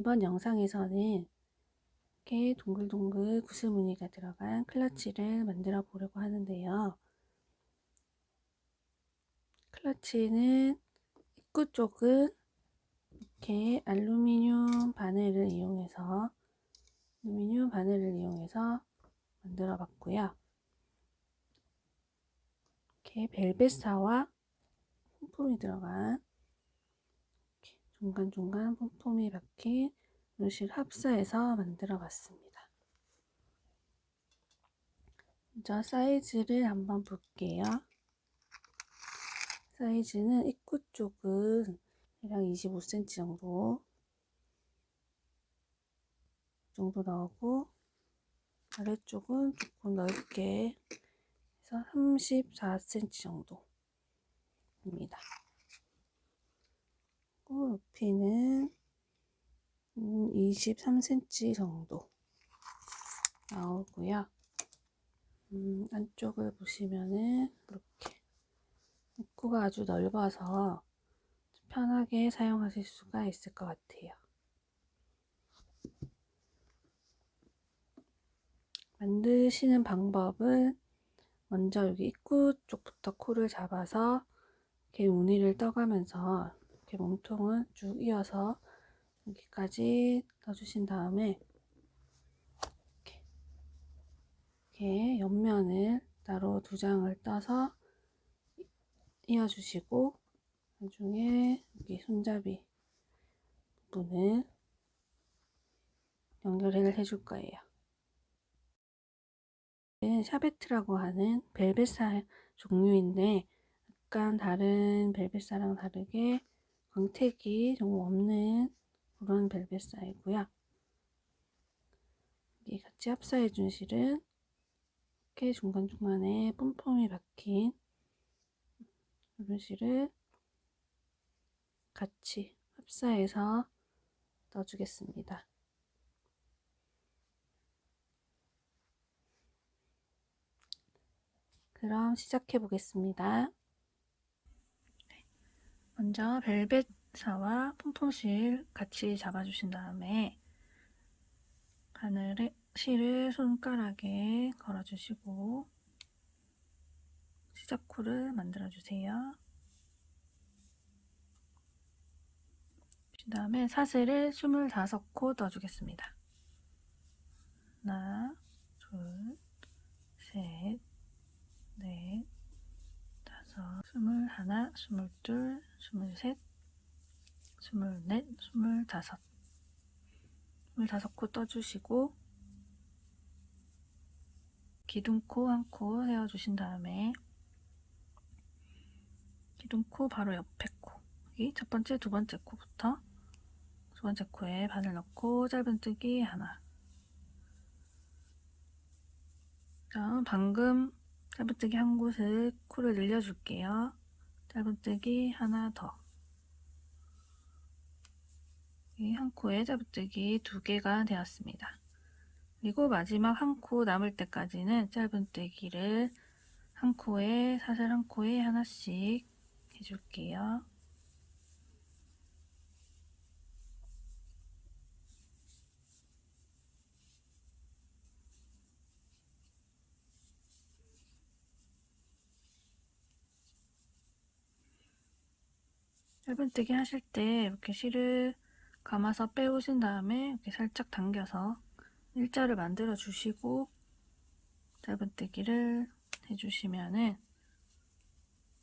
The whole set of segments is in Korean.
이번 영상에서는 이렇게 동글동글 구슬무늬가 들어간 클러치를 만들어 보려고 하는데요. 클러치는 입구 쪽은 이렇게 알루미늄 바늘을 이용해서 만들어 봤고요. 이렇게 벨벳사와 폼폼이 들어간 중간중간 폼폼이 박힌 루실 합사해서 만들어 봤습니다. 먼저 사이즈를 한번 볼게요. 사이즈는 입구 쪽은 대략 25cm 정도 나오고, 아래쪽은 조금 넓게 해서 34cm 정도입니다. 그리고 높이는 23cm 정도 나오고요. 안쪽을 보시면은 이렇게 입구가 아주 넓어서 편하게 사용하실 수가 있을 것 같아요. 만드시는 방법은 먼저 여기 입구 쪽부터 코를 잡아서 이렇게 무늬를 떠가면서 이렇게 몸통을 쭉 이어서 여기까지 떠주신 다음에 이렇게 옆면을 따로 2장을 떠서 이어주시고, 나중에 여기 손잡이 부분을 연결을 해줄 거예요. 샤베트라고 하는 벨벳사 종류인데, 약간 다른 벨벳사랑 다르게 광택이 좀 없는 그런 벨벳사이고요. 여기 같이 합사해 준 실은 이렇게 중간중간에 폼폼이 박힌 이런 실을 같이 합사해서 넣어주겠습니다. 그럼 시작해 보겠습니다. 먼저 벨벳사와 폼폼실 같이 잡아주신 다음에 바늘에 실을 손가락에 걸어주시고 시작코를 만들어주세요. 그 다음에 사슬을 25코 넣어주겠습니다. 하나, 둘, 셋, 넷, 다섯, 21, 22, 23, 24, 25. 25코 떠주시고 기둥코 1코 세워주신 다음에 기둥코 바로 옆에 코, 여기 첫 번째, 두 번째 코부터 두 번째 코에 바늘 넣고 짧은뜨기 하나. 다음 방금 짧은뜨기 한 곳을 코를 늘려줄게요. 짧은뜨기 하나 더. 이 한 코에 짧은뜨기 2개가 되었습니다. 그리고 마지막 한 코 남을 때까지는 짧은뜨기를 한 코에, 사슬 한 코에 하나씩 해줄게요. 짧은뜨기 하실 때 이렇게 실을 감아서 빼오신 다음에 이렇게 살짝 당겨서 일자를 만들어 주시고 짧은뜨기를 해주시면은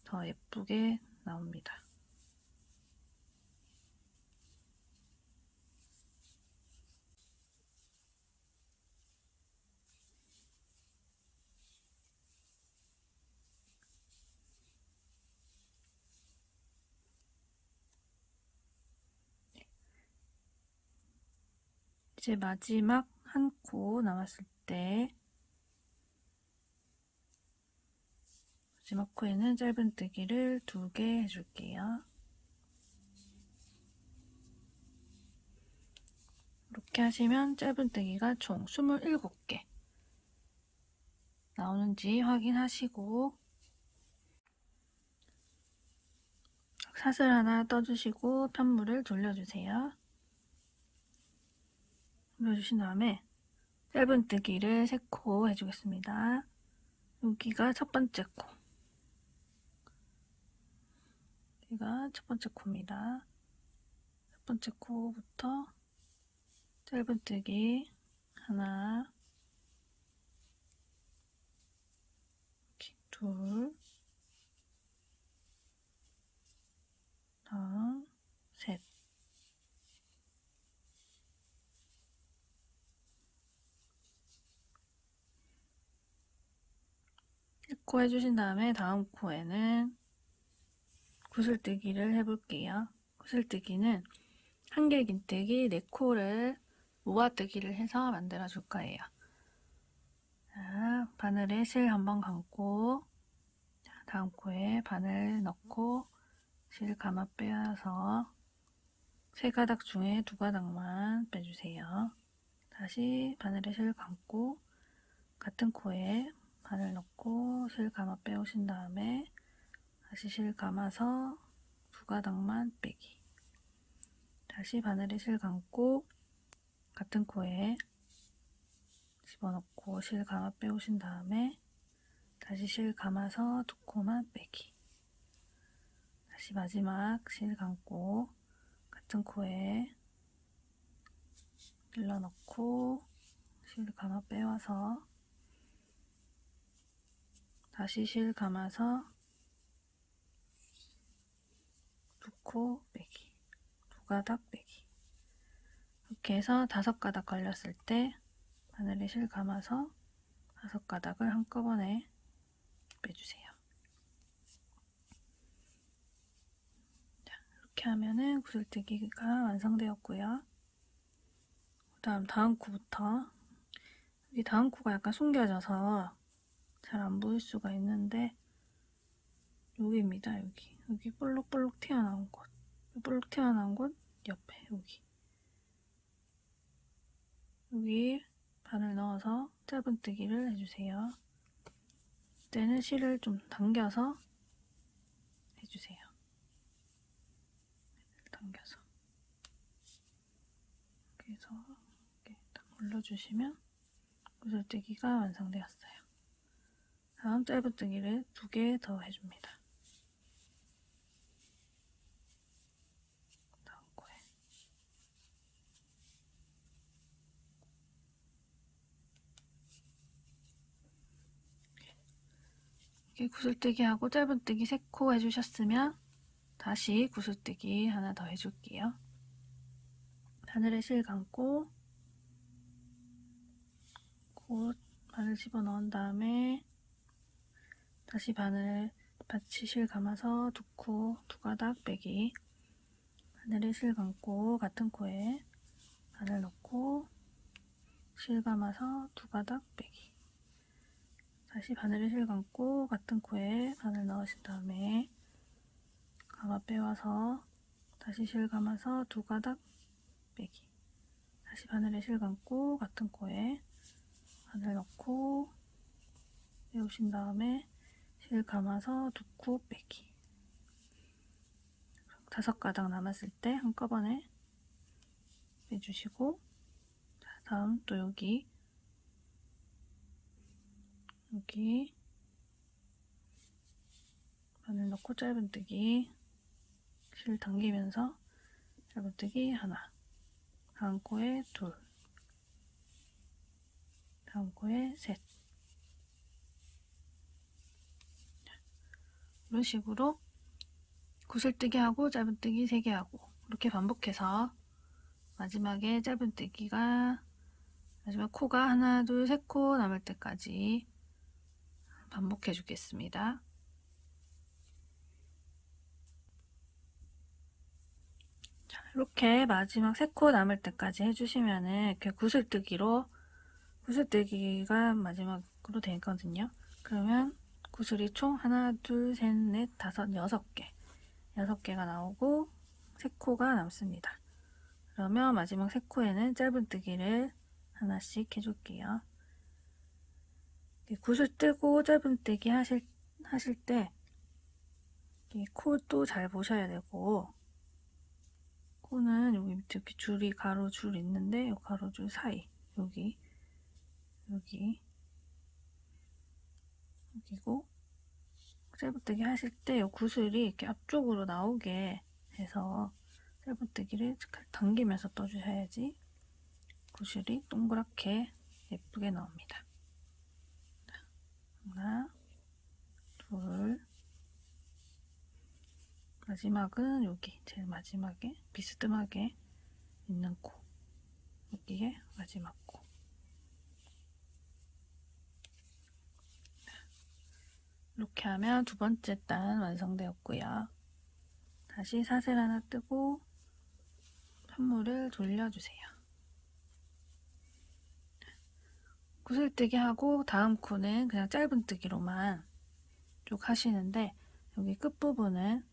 더 예쁘게 나옵니다. 이제 마지막 한 코 남았을 때 마지막 코에는 짧은뜨기를 2개 해줄게요. 이렇게 하시면 짧은뜨기가 총 27개 나오는지 확인하시고 사슬 하나 떠주시고 편물을 돌려주세요. 눌러주신 다음에 짧은뜨기를 3코 해주겠습니다. 여기가 첫 번째 코. 여기가 첫 번째 코입니다. 첫 번째 코부터 짧은뜨기 하나, 이렇게 둘, 다음 셋. 코 해주신 다음에 다음 코에는 구슬뜨기를 해볼게요. 구슬뜨기는 한길긴뜨기 4코를 모아뜨기를 해서 만들어 줄 거예요. 자, 바늘에 실 한번 감고, 다음 코에 바늘 넣고 실 감아 빼서 3가닥 중에 2가닥만 빼주세요. 다시 바늘에 실 감고 같은 코에 바늘 넣고 실 감아 빼오신 다음에 다시 실 감아서 2가닥만 빼기. 다시 바늘에 실 감고 같은 코에 집어넣고 실 감아 빼오신 다음에 다시 실 감아서 2코만 빼기. 다시 마지막 실 감고 같은 코에 눌러 넣고 실 감아 빼와서 다시 실 감아서 2코 빼기, 2가닥 빼기. 이렇게 해서 5가닥 걸렸을 때 바늘에 실 감아서 5가닥을 한꺼번에 빼주세요. 자, 이렇게 하면은 구슬뜨기가 완성되었고요. 다음 코부터, 이 다음 코가 약간 숨겨져서 잘 안 보일 수가 있는데 여기입니다. 여기 볼록볼록 튀어나온 곳, 볼록 튀어나온 곳 옆에 여기 바늘 넣어서 짧은뜨기를 해주세요. 이때는 실을 좀 당겨서 해주세요. 당겨서 이렇게 해서 이렇게 딱 올려주시면 구슬뜨기가 완성되었어요. 다음 짧은뜨기를 2개 더 해줍니다. 다음 코에 이렇게 구슬뜨기하고 짧은뜨기 3코 해주셨으면 다시 구슬뜨기 하나 더 해줄게요. 바늘에 실 감고 바늘 집어넣은 다음에 다시 바늘 받치 실 감아서 2코, 2가닥 빼기. 바늘에 실 감고 같은 코에 바늘 넣고 실 감아서 2가닥 빼기. 다시 바늘에 실 감고 같은 코에 바늘 넣으신 다음에 감아 빼와서 다시 실 감아서 2가닥 빼기. 다시 바늘에 실 감고 같은 코에 바늘 넣고 빼오신 다음에 실 감아서 2코 빼기. 5가닥 남았을 때 한꺼번에 빼주시고, 다음 또 여기 바늘 넣고 짧은뜨기 실 당기면서 짧은뜨기 하나, 다음 코에 2, 다음 코에 3. 이런 식으로 구슬뜨기 하고 짧은뜨기 3개 하고 이렇게 반복해서 마지막에 짧은뜨기가 마지막 코가 하나, 둘, 3코 남을 때까지 반복해 주겠습니다. 자, 이렇게 마지막 3코 남을 때까지 해주시면은 이렇게 구슬뜨기가 마지막으로 되거든요. 그러면 구슬이 총 하나, 둘, 셋, 넷, 다섯, 6개가 나오고 3코가 남습니다. 그러면 마지막 3코에는 짧은뜨기를 하나씩 해줄게요. 구슬 뜨고 짧은뜨기 하실 때 이 코도 잘 보셔야 되고 코는 여기 밑에 이렇게 줄이 가로줄 있는데 이 가로줄 사이 여기고 짧은뜨기 하실 때 이 구슬이 이렇게 앞쪽으로 나오게 해서 짧은뜨기를 당기면서 떠주셔야지 구슬이 동그랗게 예쁘게 나옵니다. 하나, 둘, 마지막은 여기 제일 마지막에 비스듬하게 있는 코, 여기에 마지막 코. 이렇게 하면 두 번째 단 완성되었고요. 다시 사슬 하나 뜨고 편물을 돌려주세요. 구슬뜨기 하고 다음 코는 그냥 짧은뜨기로만 쭉 하시는데 여기 끝부분은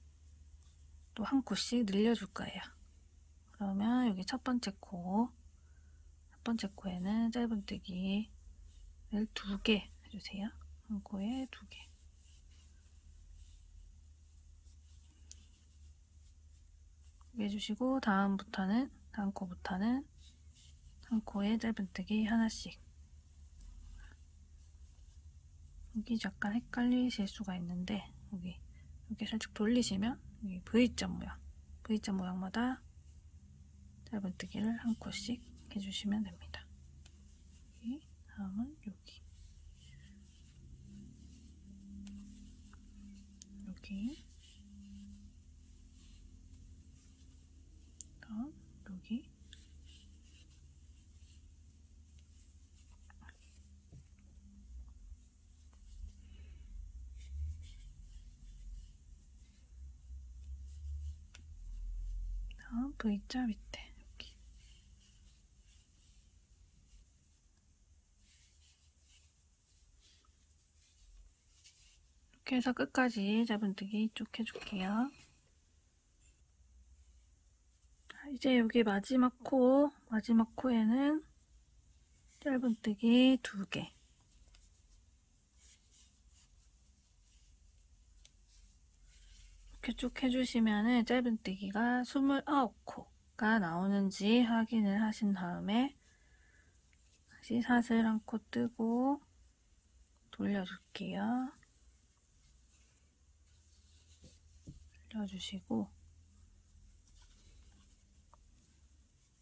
또 한 코씩 늘려줄 거예요. 그러면 여기 첫 번째 코에는 짧은뜨기를 2개 해주세요. 한 코에 2개. 해주시고 다음 코부터는 한 코에 짧은뜨기 하나씩. 여기 약간 헷갈리실 수가 있는데 여기 살짝 돌리시면 여기 V자 모양마다 짧은뜨기를 한 코씩 해주시면 됩니다. 다음은 여기 다음 여기 다음 V자 밑에 여기 이렇게 해서 끝까지 짧은뜨기 쭉 해줄게요. 이제 여기 마지막 코에는 짧은뜨기 2개. 이렇게 쭉 해주시면은 짧은뜨기가 29코가 나오는지 확인을 하신 다음에 다시 사슬 한 코 뜨고 돌려줄게요. 돌려주시고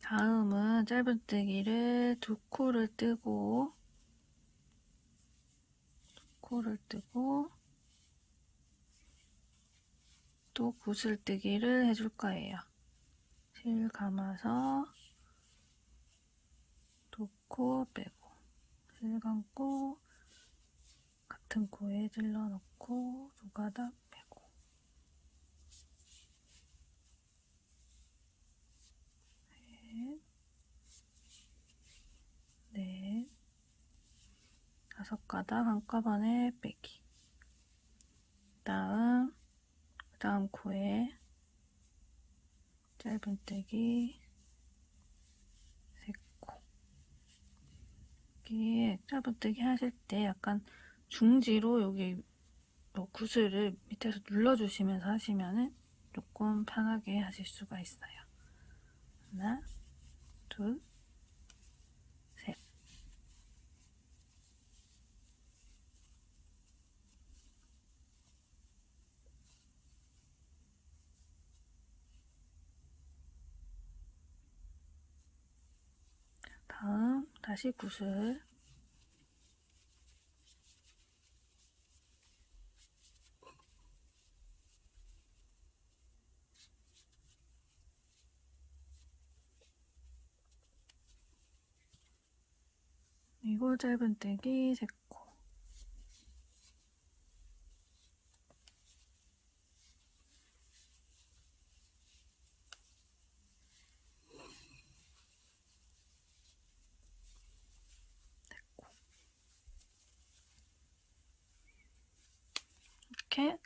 다음은 짧은뜨기를 2코를 뜨고 또 구슬뜨기를 해줄 거예요. 실 감아서 2코 빼고 실 감고 같은 코에 찔러 넣고 2가닥 빼고 넷, 5가닥 한꺼번에 빼기. 다음 코에 짧은뜨기 3코. 여기 짧은뜨기 하실 때 약간 중지로 여기 구슬을 밑에서 눌러주시면서 하시면은 조금 편하게 하실 수가 있어요. 하나, 둘, 셋. 다음 다시 구슬 그리고 짧은뜨기 3코. 이렇게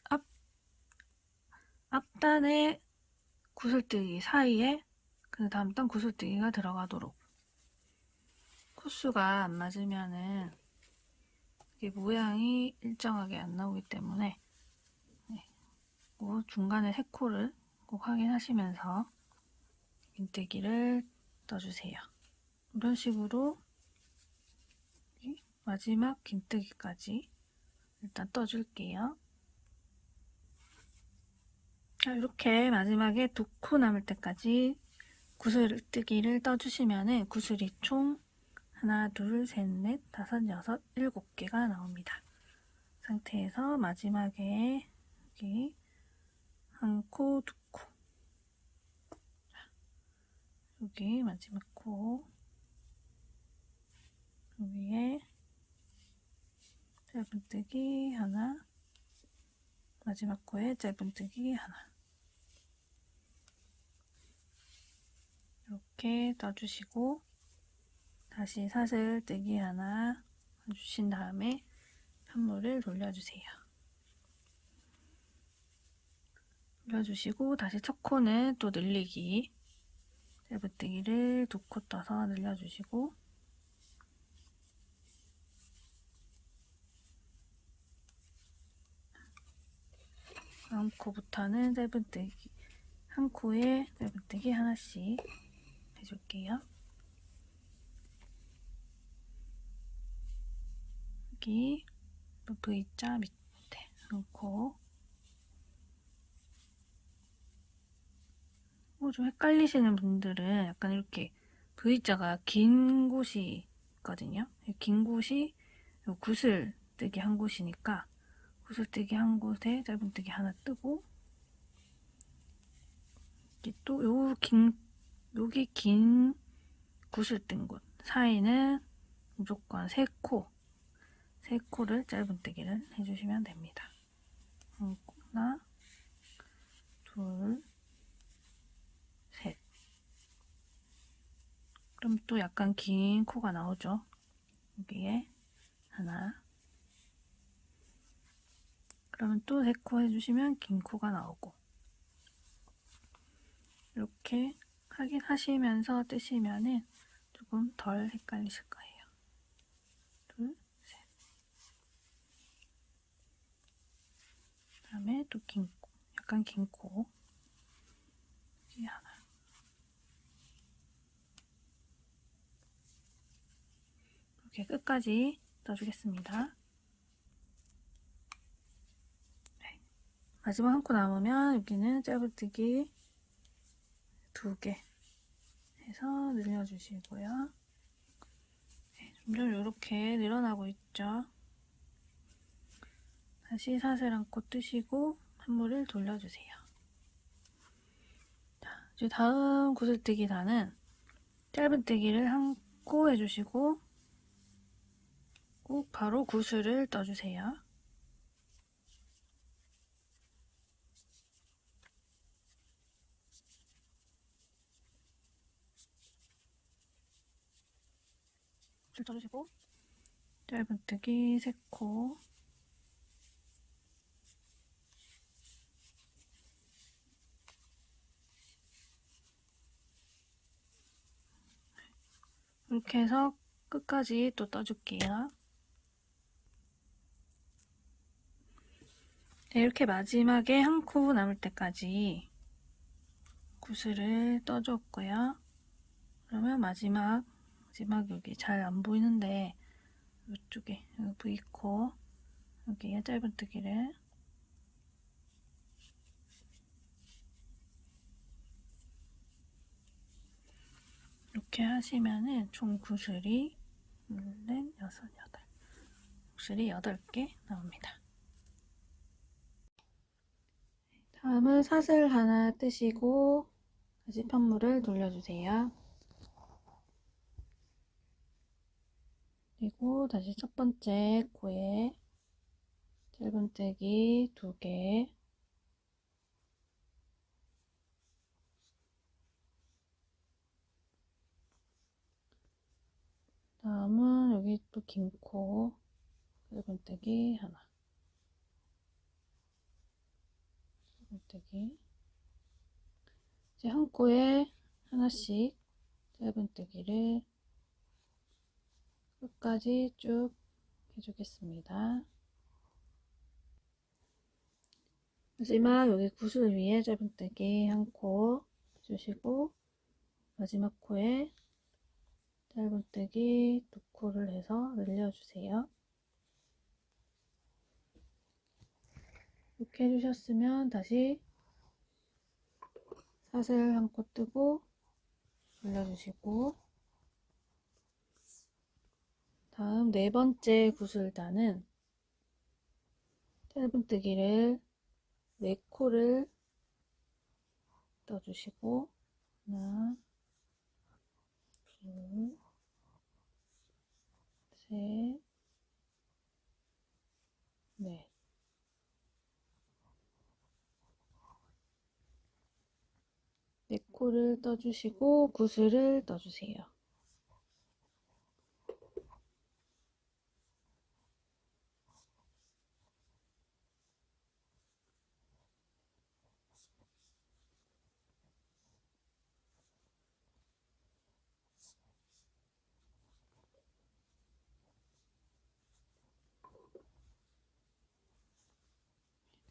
앞단에 구슬뜨기 사이에 그 다음 단 구슬뜨기가 들어가도록. 코수가 안 맞으면은 이게 모양이 일정하게 안 나오기 때문에 중간에 3코를 꼭 확인하시면서 긴뜨기를 떠주세요. 이런 식으로 마지막 긴뜨기까지 일단 떠줄게요. 자, 이렇게 마지막에 2코 남을 때까지 구슬뜨기를 떠주시면은 구슬이 총 하나, 둘, 셋, 넷, 다섯, 여섯, 7개가 나옵니다. 상태에서 마지막에 여기 1코, 2코, 여기 마지막 코, 여기에 짧은뜨기 하나, 마지막 코에 짧은뜨기 하나, 이렇게 떠주시고 다시 사슬뜨기 하나 해주신 다음에 편물을 돌려주세요. 돌려주시고 다시 첫 코는 또 늘리기, 짧은뜨기를 2코 떠서 늘려주시고 다음 코부터는 짧은뜨기, 한 코에 짧은뜨기 하나씩 해줄게요. 여기 V자 밑에 한 코. 좀 헷갈리시는 분들은 약간 이렇게 V자가 긴 곳이 있거든요. 긴 곳이 구슬뜨기 한 곳이니까 구슬뜨기 한 곳에 짧은뜨기 하나 뜨고 또 여기 긴 구슬 뜬 곳 사이는 무조건 3코를 짧은뜨기를 해주시면 됩니다. 하나, 둘, 셋. 그럼 또 약간 긴 코가 나오죠. 여기에 하나. 그러면 또 3코 해주시면 긴 코가 나오고. 이렇게 확인하시면서 뜨시면은 조금 덜 헷갈리실 거예요. 둘, 셋. 그다음에 또 긴 코, 약간 긴 코. 여기 하나. 이렇게 끝까지 떠주겠습니다. 네. 마지막 한 코 남으면 여기는 짧은뜨기 2개 해서 늘려주시고요. 네, 점점 이렇게 늘어나고 있죠. 다시 사슬 한 코 뜨시고 한물을 돌려주세요. 자, 이제 다음 구슬뜨기 단은 짧은뜨기를 한 코 해주시고 꼭 바로 구슬을 떠주세요. 줄 떠주시고 짧은뜨기 3코 이렇게 해서 끝까지 또 떠줄게요. 네, 이렇게 마지막에 한 코 남을 때까지 구슬을 떠줬고요. 그러면 마지막 여기 잘 안 보이는데 이쪽에 여기 V코 여기에 짧은뜨기를 이렇게 하시면은 총 구슬이 넷, 여섯, 여덟 구슬이 8개 나옵니다. 다음은 사슬 하나 뜨시고 다시 편물을 돌려주세요. 그리고 다시 첫 번째 코에 짧은뜨기 2개 다음은 여기 또 긴 코 짧은뜨기 하나 짧은뜨기 이제 한 코에 하나씩 짧은뜨기를 끝까지 쭉 해주겠습니다. 마지막 여기 구슬 위에 짧은뜨기 한 코 주시고 마지막 코에 짧은뜨기 2코를 해서 늘려주세요. 이렇게 해주셨으면 다시 사슬 1코 뜨고 돌려주시고, 다음 4번째 구슬단은 짧은뜨기를 4코를 떠주시고, 하나, 둘, 셋, 넷. 4코를 떠주시고 구슬을 떠주세요.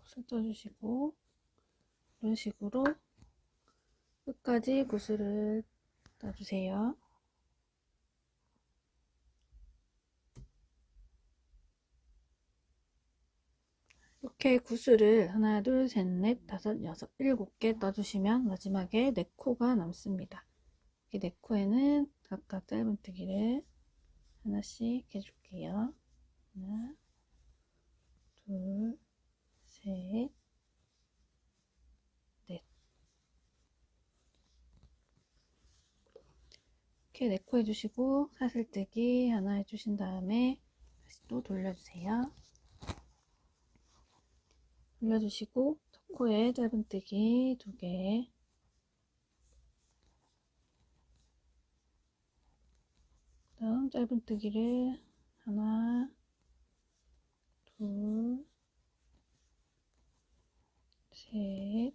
구슬 떠주시고, 이런 식으로 끝까지 구슬을 떠주세요. 이렇게 구슬을 하나, 둘, 셋, 넷, 다섯, 여섯, 7개 떠주시면 마지막에 4코가 남습니다. 이 4코에는 각각 짧은뜨기를 하나씩 해줄게요. 하나, 둘, 셋, 넷. 이렇게 4코 해주시고 사슬뜨기 하나 해주신 다음에 다시 또 돌려주세요. 돌려주시고 첫 코에 짧은뜨기 2개, 다음 짧은뜨기를 하나, 둘, 셋,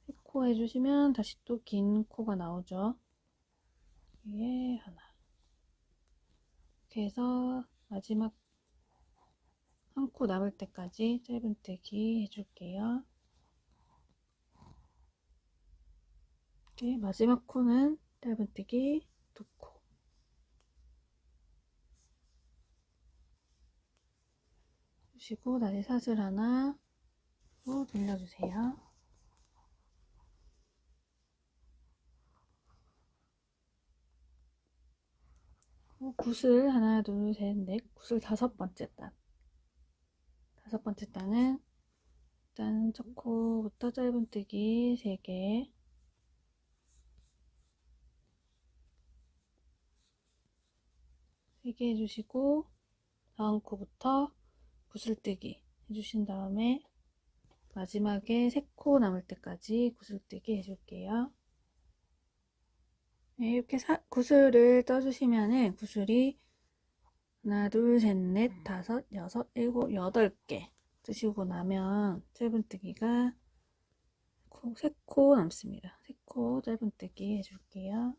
3코 해주시면 다시 또 긴 코가 나오죠. 위에 하나. 이렇게 해서 마지막 1코 남을 때까지 짧은뜨기 해줄게요. 이렇게 마지막 코는 짧은뜨기 2코. 주시고 다시 사슬 하나 또 돌려주세요. 구슬 하나, 둘, 셋, 넷. 구슬 5번째 단. 5번째 단은 일단 첫 코부터 짧은뜨기 3개, 3개 해주시고 다음 코부터 구슬뜨기 해주신 다음에 마지막에 3코 남을 때까지 구슬뜨기 해줄게요. 네, 이렇게 구슬을 떠주시면은 구슬이 하나, 둘, 셋, 넷, 다섯, 여섯, 일곱, 8개 뜨시고 나면 짧은뜨기가 3코 남습니다. 3코 짧은뜨기 해줄게요.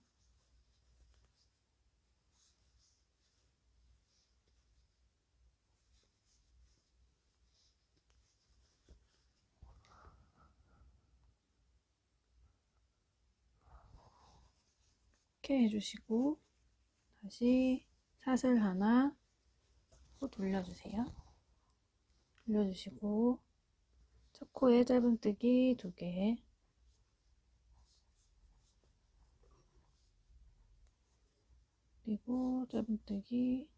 이렇게 해주시고 다시 사슬 하나 또 돌려주세요. 돌려주시고 첫 코에 짧은뜨기 2개, 그리고 짧은뜨기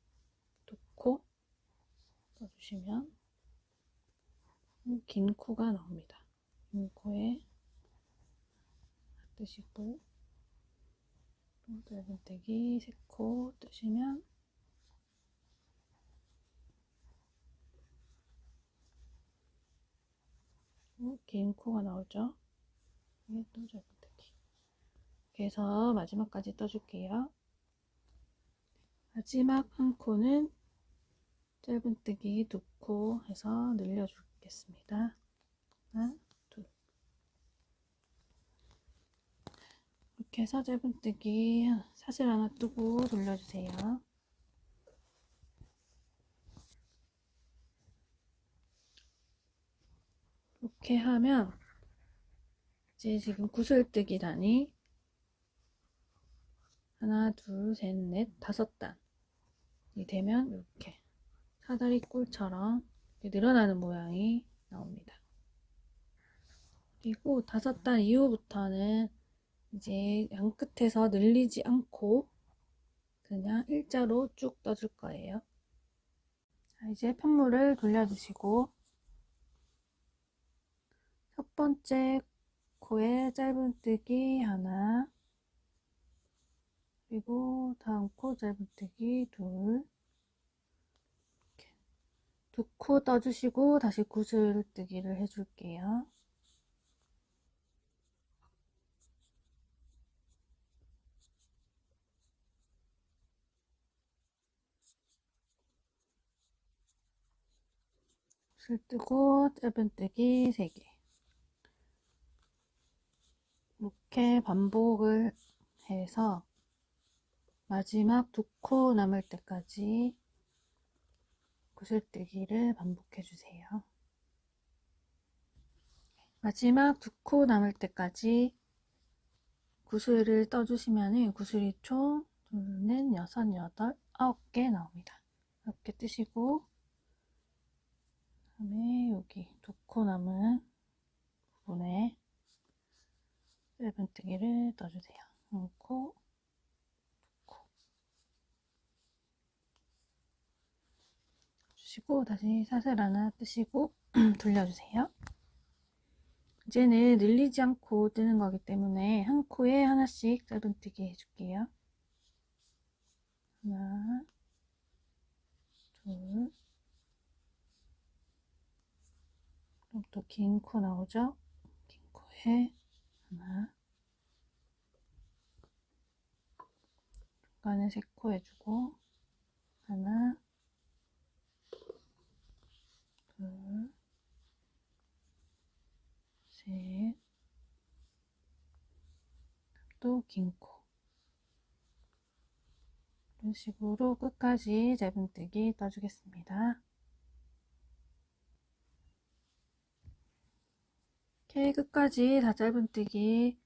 2코 떠주시면 긴 코가 나옵니다. 긴 코에 뜨시고 또 짧은뜨기 3코 뜨시면 긴 코가 나오죠. 이게 또 짧은뜨기. 이렇게 해서 마지막까지 떠줄게요. 마지막 1코는 짧은뜨기 2코 해서 늘려주겠습니다. 하나, 둘. 이렇게 해서 짧은뜨기 사슬 하나 뜨고 돌려주세요. 이렇게 하면 이제 지금 구슬뜨기 단이 하나, 둘, 셋, 넷, 5단이 되면 이렇게 사다리 꼴처럼 늘어나는 모양이 나옵니다. 그리고 5단 이후부터는 이제 양 끝에서 늘리지 않고 그냥 일자로 쭉 떠줄 거예요. 자, 이제 편물을 돌려주시고 첫 번째 코에 짧은뜨기 하나, 그리고 다음 코 짧은뜨기 둘, 두 코 떠주시고 다시 구슬뜨기를 해줄게요. 구슬 뜨고 짧은뜨기 3개. 이렇게 반복을 해서 마지막 2코 남을 때까지 구슬뜨기를 반복해 주세요. 마지막 2코 남을 때까지 구슬을 떠주시면 구슬이 총 2, 4, 6, 8, 9개 나옵니다. 이렇게 뜨시고 그다음에 여기 2코 남은 부분에 짧은뜨기를 떠주세요. 1코, 2코 주시고 다시 사슬 하나 뜨시고 돌려주세요. 이제는 늘리지 않고 뜨는 거기 때문에 한 코에 하나씩 짧은뜨기 해줄게요. 하나, 둘, 그럼 또 긴 코 나오죠? 긴 코에 하나, 중간에 3코 해주고 하나, 둘, 셋, 또 긴 코. 이런 식으로 끝까지 짧은뜨기 떠주겠습니다. 이렇게 끝까지 다 짧은뜨기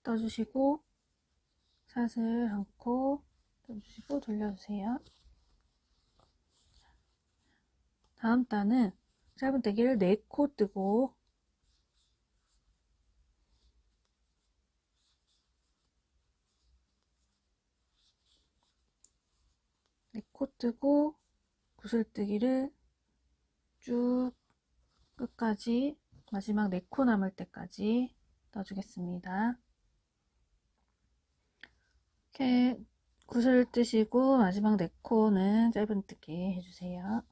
떠주시고 사슬 한 코 떠주시고 돌려주세요. 다음 단은 짧은뜨기를 4코 뜨고 구슬뜨기를 쭉 끝까지 마지막 4코 남을 때까지 떠주겠습니다. 이렇게 구슬 뜨시고 마지막 4코는 짧은뜨기 해주세요.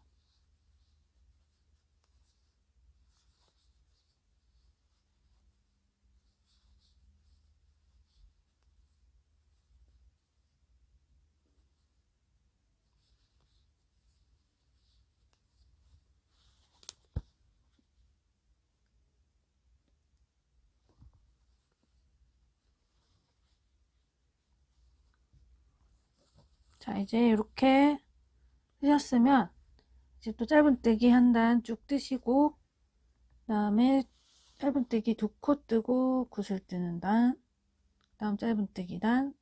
자, 이제 이렇게 뜨셨으면 이제 또 짧은뜨기 한 단 쭉 뜨시고 그 다음에 짧은뜨기 2코 뜨고 구슬 뜨는 단, 다음 짧은뜨기 단,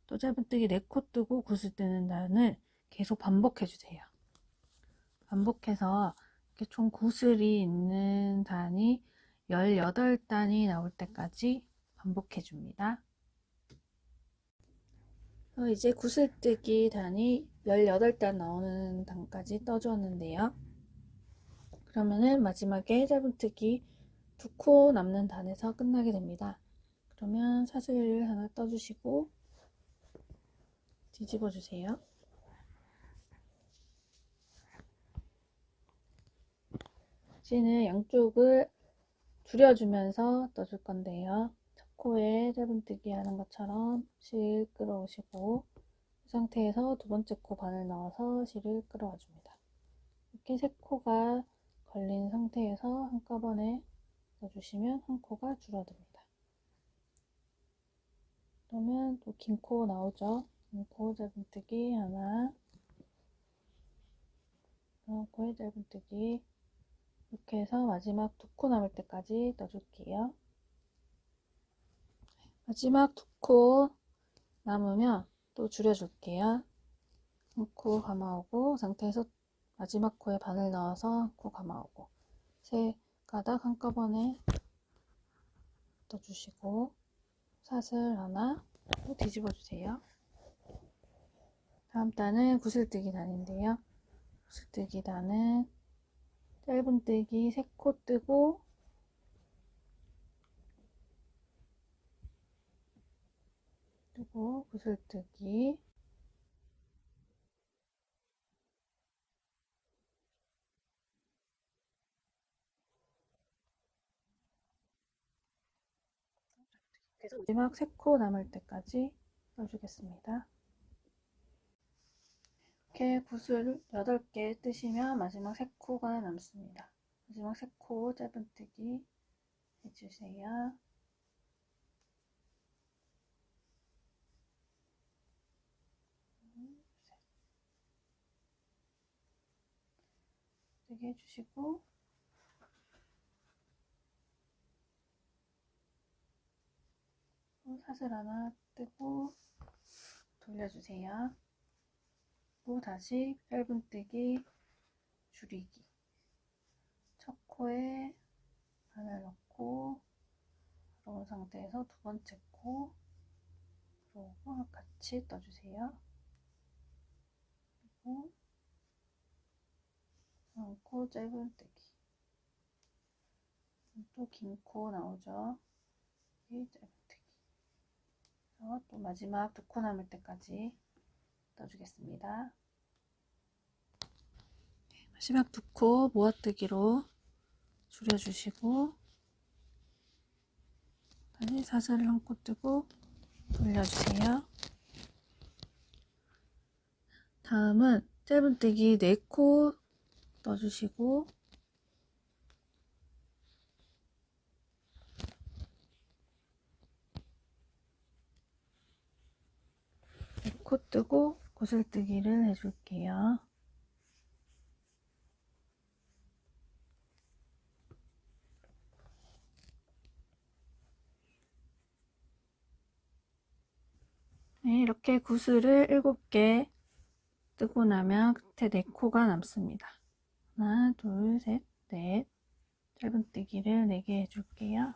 또 짧은뜨기 4코 뜨고 구슬 뜨는 단을 계속 반복해 주세요. 반복해서 이렇게 총 구슬이 있는 단이 18단이 나올 때까지 반복해 줍니다. 이제 구슬뜨기 단이 18단 나오는 단까지 떠주었는데요. 그러면은 마지막에 짧은뜨기 2코 남는 단에서 끝나게 됩니다. 그러면 사슬을 하나 떠주시고 뒤집어 주세요. 이제는 양쪽을 줄여주면서 떠줄 건데요. 첫 코에 짧은뜨기 하는 것처럼 실 끌어오시고 이 상태에서 두 번째 코 바늘 넣어서 실을 끌어와 줍니다. 이렇게 3코가 걸린 상태에서 한꺼번에 넣어주시면 한 코가 줄어듭니다. 그러면 또 긴 코 나오죠. 긴 코 짧은뜨기 하나, 코에 짧은뜨기 이렇게 해서 마지막 2코 남을 때까지 떠줄게요. 마지막 두 코 남으면 또 줄여줄게요. 한 코 감아오고 상태에서 마지막 코에 바늘 넣어서 코 감아오고 세 가닥 한꺼번에 넣어주시고 사슬 하나 뒤집어 주세요. 다음 단은 구슬뜨기 단인데요. 구슬뜨기 단은 짧은뜨기 3코 뜨고 구슬뜨기 그래서 마지막 3코 남을 때까지 넣어주겠습니다. 이렇게 구슬 8개 뜨시면 마지막 3코가 남습니다. 마지막 3코 짧은뜨기 해주세요. 뜨기 해주시고 사슬 하나 뜨고 돌려주세요. 또 다시 짧은뜨기 줄이기 첫 코에 바늘 넣고 들어온 상태에서 두 번째 코 그리고 같이 떠주세요. 그리고 코 짧은뜨기 또 긴 코 나오죠. 짧은뜨기 또 마지막 두 코 남을 때까지 떠주겠습니다. 마지막 두 코 모아뜨기로 줄여주시고 다시 사슬을 한 코 뜨고 돌려주세요. 다음은 짧은뜨기 4코 떠주시고 코 뜨고 구슬뜨기를 해줄게요. 네, 이렇게 구슬을 7개 뜨고 나면 끝에 4코가 남습니다. 하나, 둘, 셋, 넷. 짧은뜨기를 4개 해줄게요.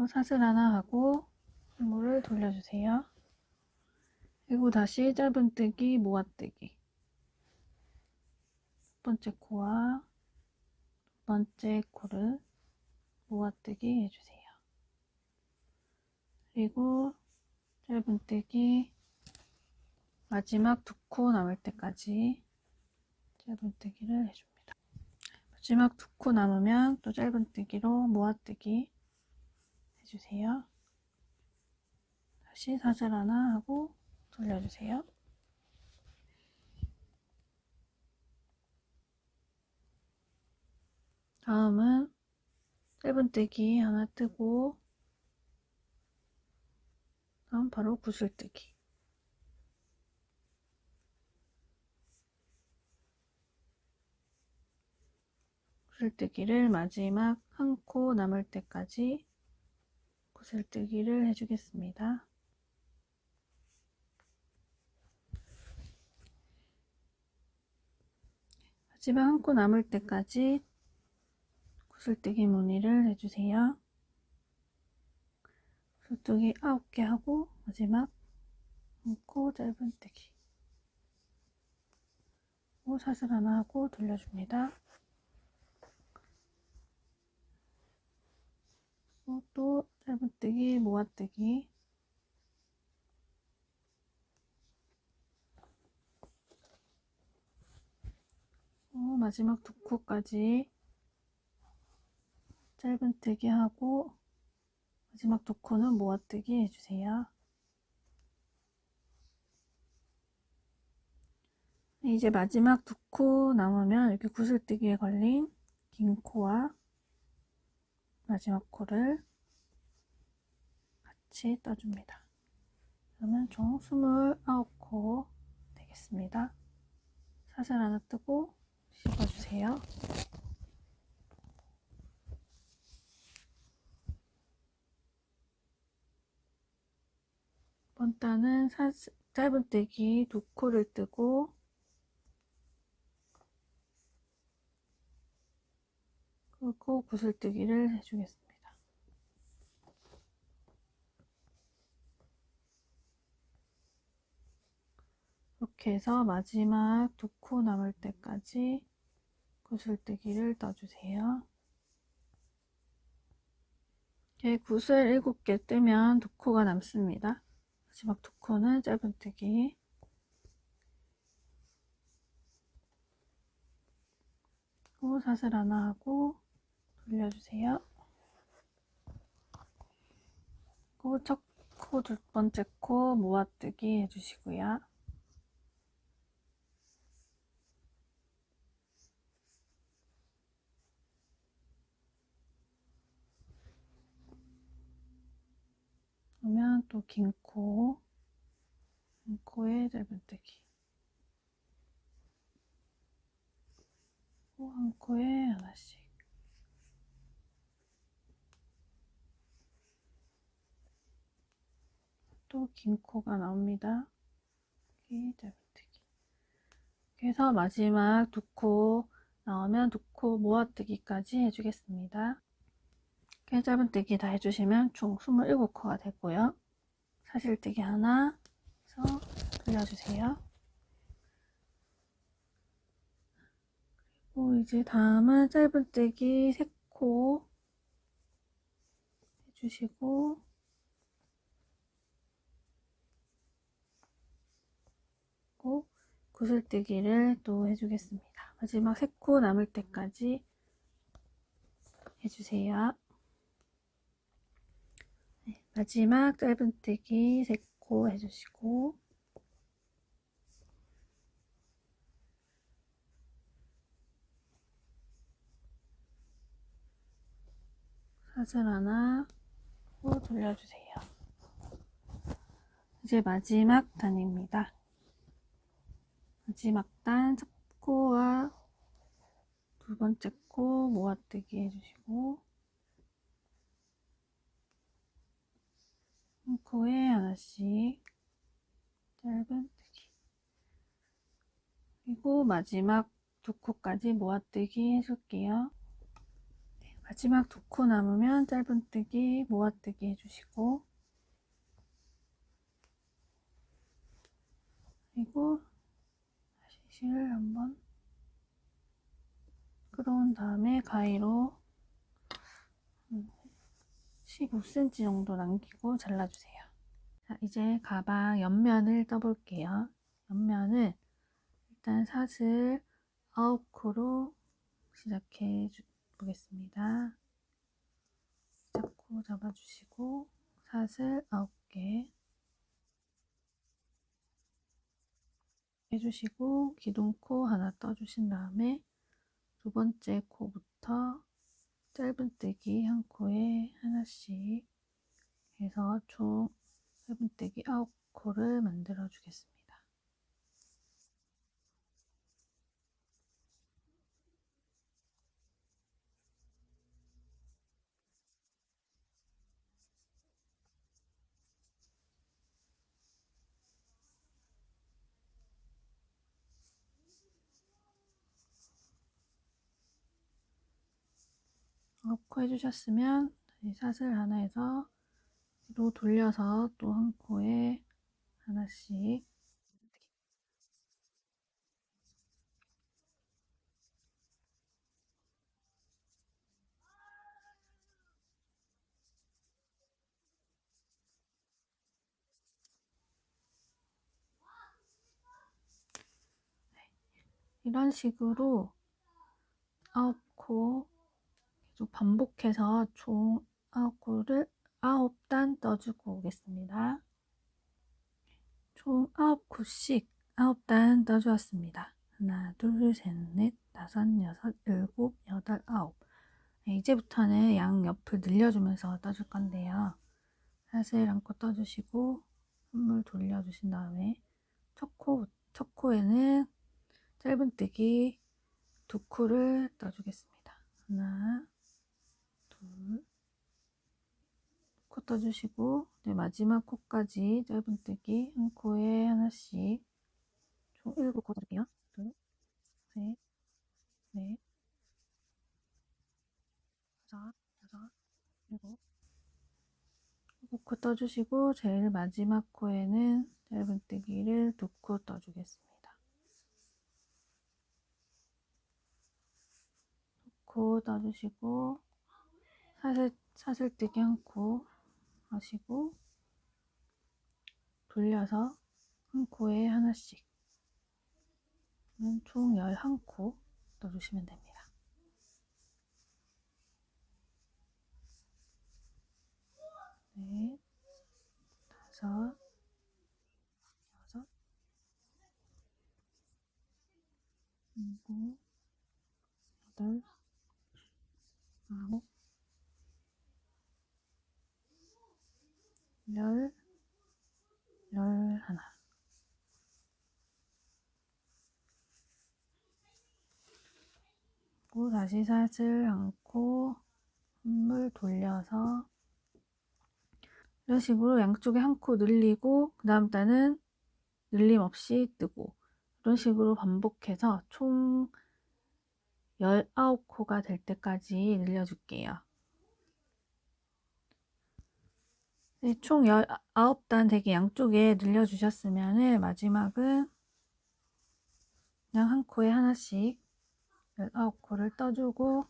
사슬 하나 하고 물을 돌려주세요. 그리고 다시 짧은뜨기 모아뜨기 첫 번째 코와 두 번째 코를 모아뜨기 해주세요. 그리고 짧은뜨기 마지막 2코 남을 때까지 짧은뜨기를 해줍니다. 마지막 2코 남으면 또 짧은뜨기로 모아뜨기 해주세요. 다시 사슬 하나 하고 돌려주세요. 다음은 짧은뜨기 하나 뜨고 다음 바로 구슬뜨기 구슬뜨기를 마지막 한 코 남을 때까지 구슬뜨기를 해주겠습니다. 마지막 한 코 남을 때까지 구슬뜨기 무늬를 해주세요. 구슬뜨기 9개 하고 마지막 한 코 짧은뜨기 사슬 하나 하고 돌려줍니다. 또 짧은뜨기 모아뜨기 마지막 2코까지 짧은뜨기 하고 마지막 2코는 모아뜨기 해주세요. 이제 마지막 2코 남으면 이렇게 구슬뜨기에 걸린 긴 코와 마지막 코를 같이 떠줍니다. 그러면 총 29코 되겠습니다. 사슬 하나 뜨고 씹어주세요. 이번 단은 짧은뜨기 2코를 뜨고 그리고 구슬뜨기를 해주겠습니다. 이렇게 해서 마지막 2코 남을 때까지 구슬뜨기를 떠주세요. 이렇게 구슬 7개 뜨면 2코가 남습니다. 마지막 2코는 짧은뜨기 그리고 사슬 하나 하고 돌려주세요. 그리고 첫 코, 2번째 코 모아뜨기 해주시고요. 그러면 또 긴 코에 짧은뜨기 한 코에 하나씩 또 긴 코가 나옵니다. 짧은뜨기 그래서 마지막 2코 나오면 2코 모아뜨기까지 해주겠습니다. 이렇게 짧은뜨기 다 해주시면 총 27코가 되고요. 사슬뜨기 하나 해서 돌려주세요. 그리고 이제 다음은 짧은뜨기 3코 해주시고 구슬뜨기를 또 해주겠습니다. 마지막 3코 남을 때까지 해주세요. 네, 마지막 짧은뜨기 3코 해주시고 사슬 하나 하고 돌려주세요. 이제 마지막 단입니다. 마지막 단 첫 코와 2번째 코 모아뜨기 해주시고 한 코에 하나씩 짧은뜨기 그리고 마지막 2코까지 모아뜨기 해줄게요. 네, 마지막 2코 남으면 짧은뜨기 모아뜨기 해주시고 그리고 다시 실을 한번 끌어온 다음에 가위로 15cm 정도 남기고 잘라주세요. 자, 이제 가방 옆면을 떠볼게요. 옆면은 일단 사슬 9코로 시작해 보겠습니다. 잡고 잡아주시고 사슬 9개 해주시고 기둥코 하나 떠주신 다음에 2번째 코부터 짧은뜨기 한 코에 하나씩 해서 총 짧은뜨기 9코를 만들어 주겠습니다. 코 해주셨으면 다시 사슬 하나에서 뒤로 돌려서 또 한 코에 하나씩 이런 식으로 9코 계속 반복해서 총 9코를 9단 떠주고 오겠습니다. 총 9코씩 9단 떠주었습니다. 하나, 둘, 셋, 넷, 다섯, 여섯, 일곱, 여덟, 아홉. 네, 이제부터는 양 옆을 늘려주면서 떠줄 건데요. 사슬 안고 떠주시고 손물 돌려주신 다음에 첫 코에는 짧은뜨기 2코를 떠주겠습니다. 하나, 둘, 코 떠주시고 마지막 코까지 짧은뜨기 한 코에 하나씩 총 7코 떠줄게요. 둘, 셋, 넷, 다섯, 여섯, 일곱, 7코 떠주시고 제일 마지막 코에는 짧은뜨기를 2코 떠주겠습니다. 코 떠주시고 사슬뜨기 한 코 하시고 돌려서 한 코에 하나씩 총 11코 떠주시면 됩니다. 넷, 다섯, 여섯, 일곱, 여덟, 아홉, 열, 11. 그리고 다시 사슬 안고 손물 돌려서 이런 식으로 양쪽에 한 코 늘리고 그 다음 단은 늘림 없이 뜨고 이런 식으로 반복해서 총 19코가 될 때까지 늘려줄게요. 네, 총 19단 되게 양쪽에 늘려주셨으면 마지막은 그냥 한 코에 하나씩 19코를 떠주고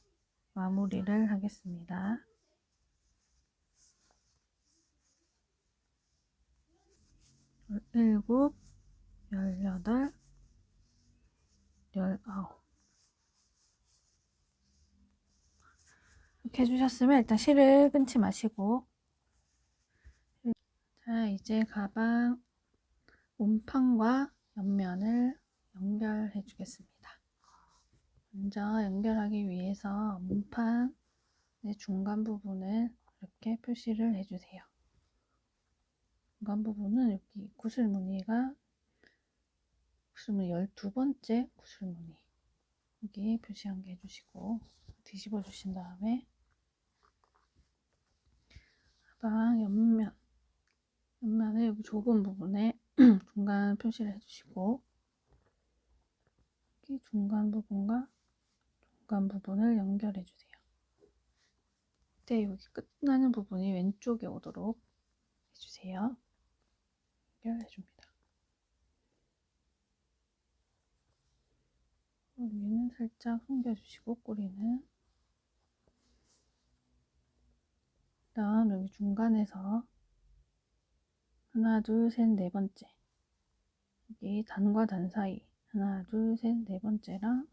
마무리를 하겠습니다. 17, 18, 19 이렇게 해주셨으면 일단 실을 끊지 마시고 자 이제 가방 몸판과 옆면을 연결해 주겠습니다. 먼저 연결하기 위해서 몸판의 중간 부분을 이렇게 표시를 해주세요. 중간 부분은 여기 구슬무늬 12번째 구슬무늬 여기 표시 한 개 해주시고 뒤집어 주신 다음에 가방 옆면의 여기 좁은 부분에 중간 표시를 해주시고 여기 중간 부분과 중간 부분을 연결해 주세요. 그때 여기 끝나는 부분이 왼쪽에 오도록 해주세요. 연결해 줍니다. 위는 살짝 숨겨주시고 꼬리는 그다음 여기 중간에서 하나, 둘, 셋, 네 번째 여기 단과 단 사이 하나, 둘, 셋, 네 번째랑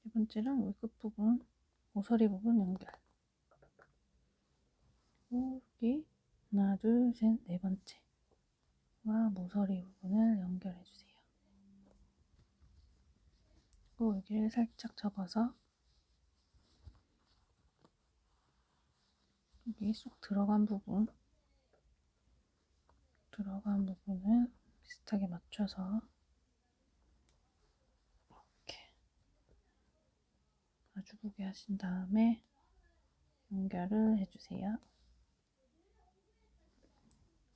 네 번째랑 여기 끝부분 모서리 부분 연결 그리고 여기 하나, 둘, 셋, 네 번째와 모서리 부분을 연결해 주세요. 그리고 여기를 살짝 접어서 여기 쏙 들어간 부분을 비슷하게 맞춰서 이렇게 마주보게 하신 다음에 연결을 해주세요.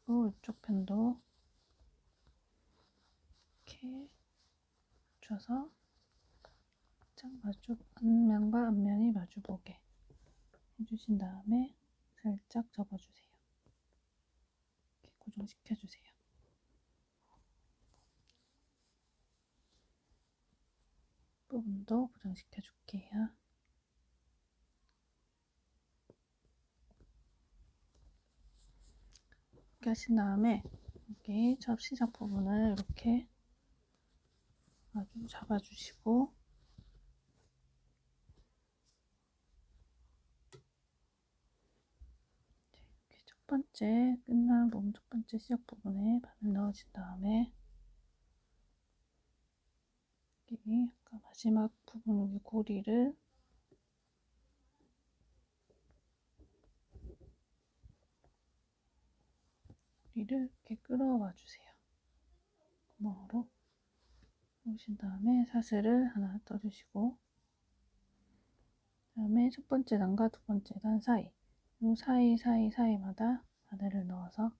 그리고 이쪽 편도 이렇게 맞춰서 살짝 앞면과 앞면이 마주보게 해주신 다음에 살짝 접어주세요. 이렇게 고정시켜주세요. 부분도 고정시켜줄게요. 이렇게 하신 다음에 여기 시작 부분을 이렇게 아주 잡아주시고 이렇게 첫 번째 끝나는 부분 첫 번째 시작 부분에 바늘 넣어준 다음에 여기 아까 마지막 부분 여기 고리를 여기를 이렇게 끌어와 주세요. 구멍으로 놓으신 다음에 사슬을 하나 떠주시고, 그 다음에 첫 번째 단과 두 번째 단 사이, 요 사이마다 바늘을 넣어서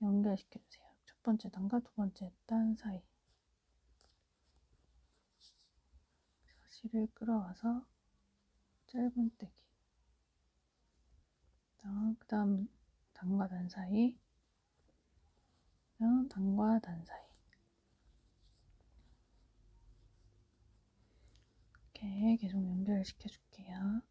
연결시켜 주세요. 첫 번째 단과 두 번째 단 사이. 사슬을 끌어와서 짧은뜨기. 그 다음 단과 단 사이, 단과 단 사이. 이렇게 계속 연결시켜 줄게요.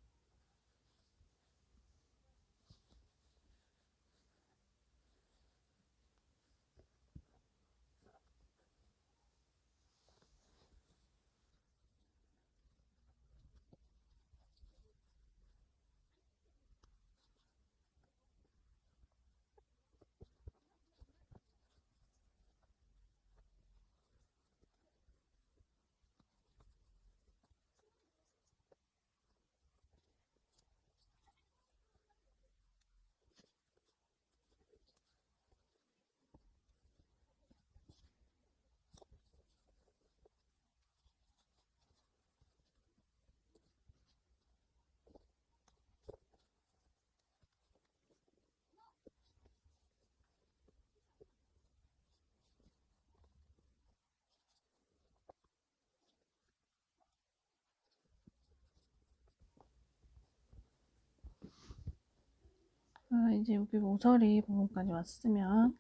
이제 여기 모서리 부분까지 왔으면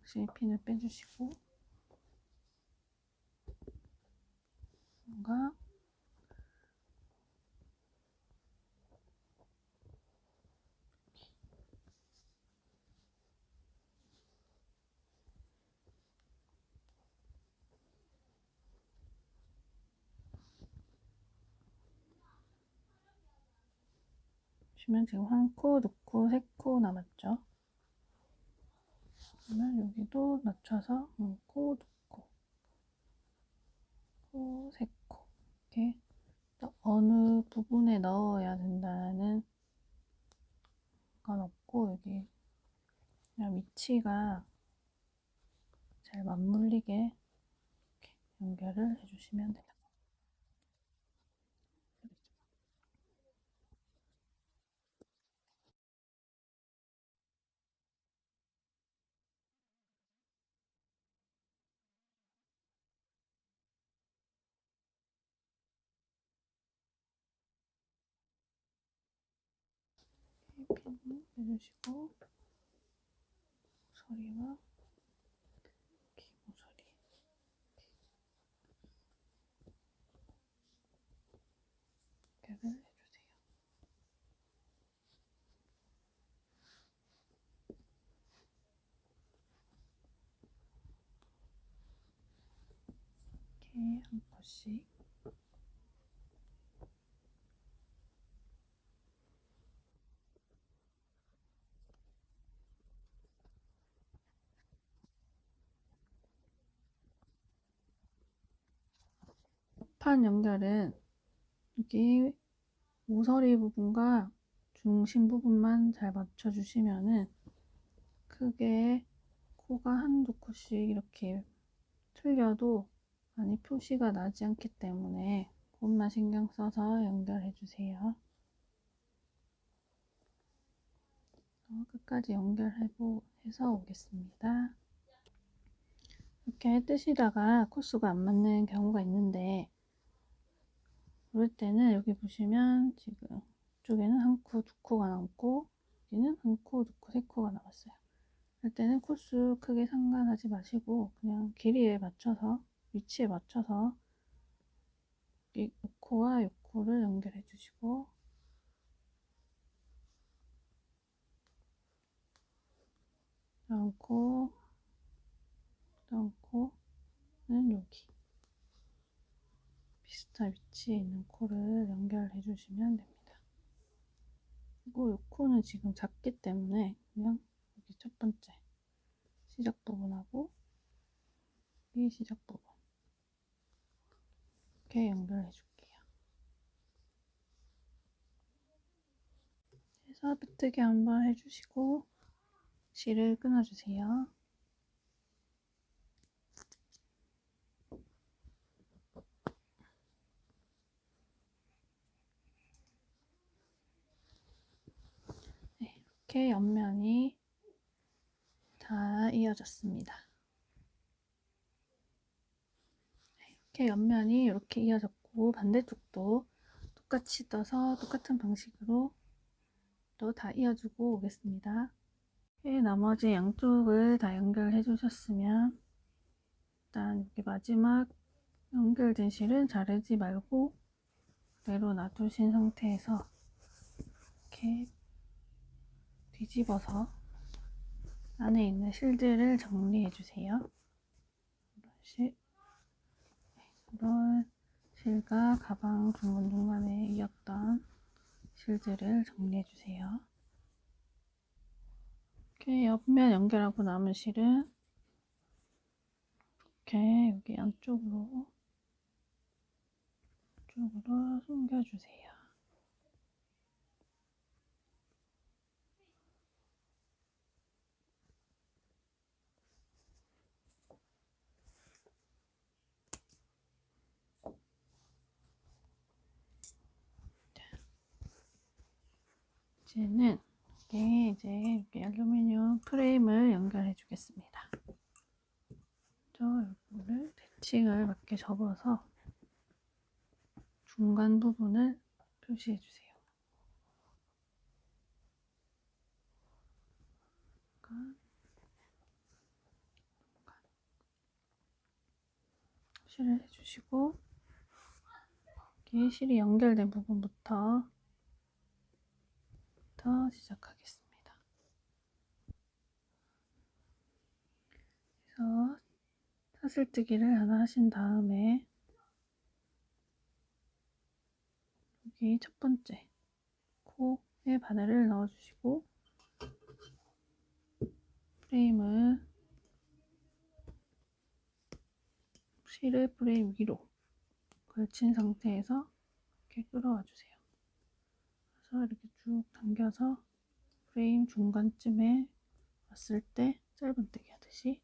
다시 핀을 빼주시고, 뭔가 보시면 지금 한 코, 두 코, 세 코 남았죠. 그러면 여기도 낮춰서 한 코, 두 코, 코, 세 코. 이렇게 어느 부분에 넣어야 된다는 건 없고, 여기 그냥 위치가 잘 맞물리게 이렇게 연결을 해주시면 돼요. 핀을 빼주시고, 모서리와 모서리 연결을 해주세요. 이렇게 한 코씩. 판 연결은 여기 모서리 부분과 중심 부분만 잘 맞춰주시면은 크게 코가 한두 코씩 이렇게 틀려도 많이 표시가 나지 않기 때문에 그것만 신경 써서 연결해 주세요. 끝까지 연결해서 오겠습니다. 이렇게 뜨시다가 코스가 안 맞는 경우가 있는데, 그럴 때는 여기 보시면 지금 이쪽에는 한 코, 두 코가 남고 여기는 한 코, 두 코, 세 코가 남았어요. 그럴 때는 코스 크게 상관하지 마시고 그냥 길이에 맞춰서, 위치에 맞춰서 이 코와 이 코를 연결해 주시고, 다음 코, 다음 코는 여기 비슷한 위치에 있는 코를 연결해 주시면 됩니다. 그리고 이 코는 지금 작기 때문에 그냥 여기 첫 번째 시작 부분하고 이 시작 부분 이렇게 연결해 줄게요. 해서 빼뜨기 한번 해주시고, 실을 끊어주세요. 네, 이렇게 옆면이 다 이어졌습니다. 이렇게 옆면이 이렇게 이어졌고 반대쪽도 똑같이 떠서 똑같은 방식으로 또 다 이어주고 오겠습니다. 나머지 양쪽을 다 연결해 주셨으면 일단 여기 마지막 연결된 실은 자르지 말고 그대로 놔두신 상태에서 이렇게 뒤집어서 안에 있는 실들을 정리해 주세요. 이런 실과 가방 중간중간에 이었던 실들을 정리해 주세요. 이렇게 옆면 연결하고 남은 실은 이렇게 여기 안쪽으로 숨겨주세요. 이제는 이렇게 알루미늄 프레임을 연결해 주겠습니다. 이거를 대칭을 맞게 접어서 중간 부분을 표시해 주세요. 표시를 해주시고 여기 실이 연결된 부분부터 시작하겠습니다. 그래서 사슬뜨기를 하나 하신 다음에 여기 첫 번째 코에 바늘을 넣어주시고 프레임을 실을 프레임 위로 걸친 상태에서 이렇게 끌어와 주세요. 그래서 이렇게 쭉 당겨서 프레임 중간쯤에 왔을 때 짧은뜨기 하듯이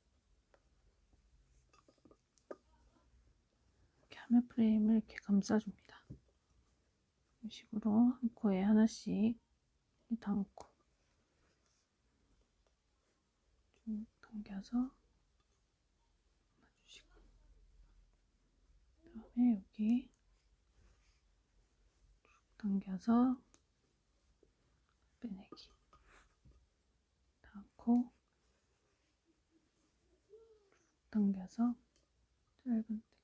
이렇게 하면 프레임을 이렇게 감싸줍니다. 이런 식으로 한 코에 하나씩 담고 쭉 당겨서 놔주시고 그다음에 여기 쭉 당겨서 빼내기 담고 쭉 당겨서 짧은뜨기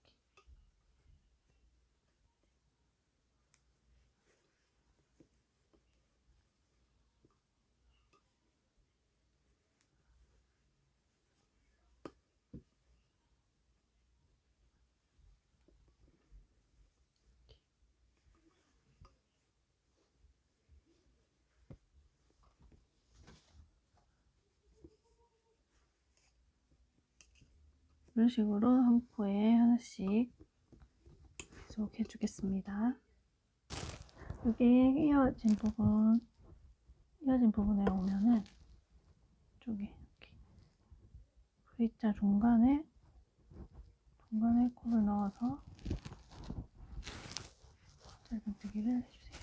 이런 식으로 한 코에 하나씩 계속 해주겠습니다. 여기 이어진 부분에 오면은 이쪽에 이렇게 V자 중간에 코를 넣어서 짧은뜨기를 해주세요.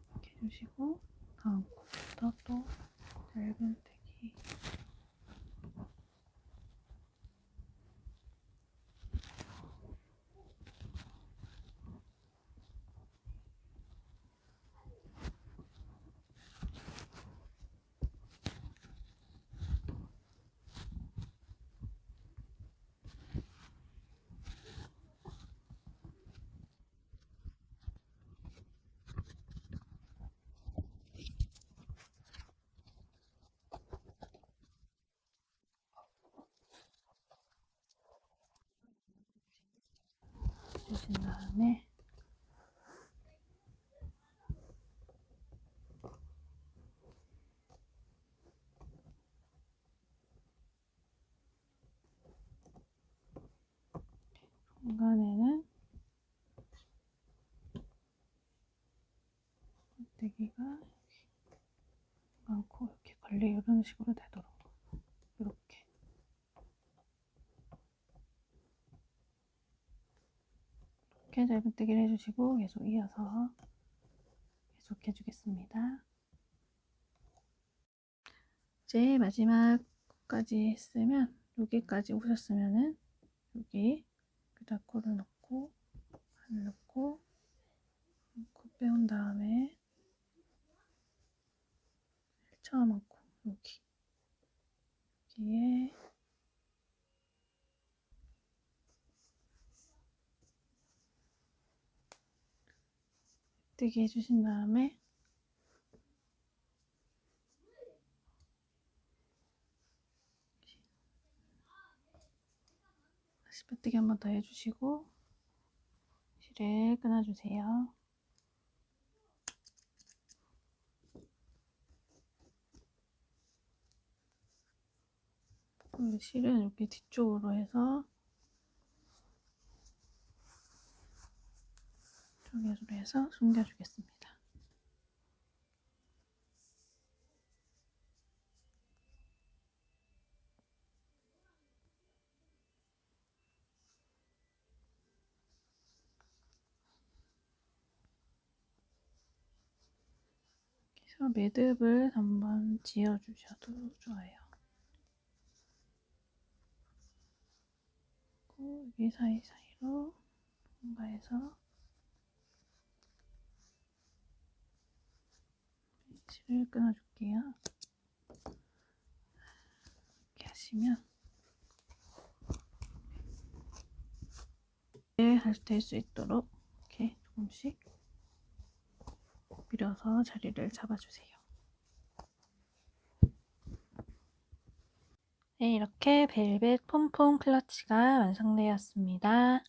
이렇게 해주시고 다음 코부터 또 짧은뜨기 해주신 다음에 중간에는 여기가 많고 이렇게 관리 이런 식으로 되도록 이렇게 짧은뜨기를 해주시고 계속 이어서 계속 해주겠습니다. 이제 마지막 코까지 했으면 여기까지 오셨으면은 여기 여기다 코를 넣고 안 넣고 코 빼온 다음에 1차만큼 여기에 뜨기 해주신 다음에 다시 빼뜨기 한 번 더 해주시고 실을 끊어주세요. 실은 이렇게 뒤쪽으로 해서 쪽으로 해서 숨겨주겠습니다. 그래서 매듭을 한번 지어주셔도 좋아요. 그리고 여기 사이사이로 통과해서 실을 끊어줄게요. 이렇게 하시면 될 수 있도록 이렇게 조금씩 밀어서 자리를 잡아주세요. 네, 이렇게 벨벳 폼폼 클러치가 완성되었습니다.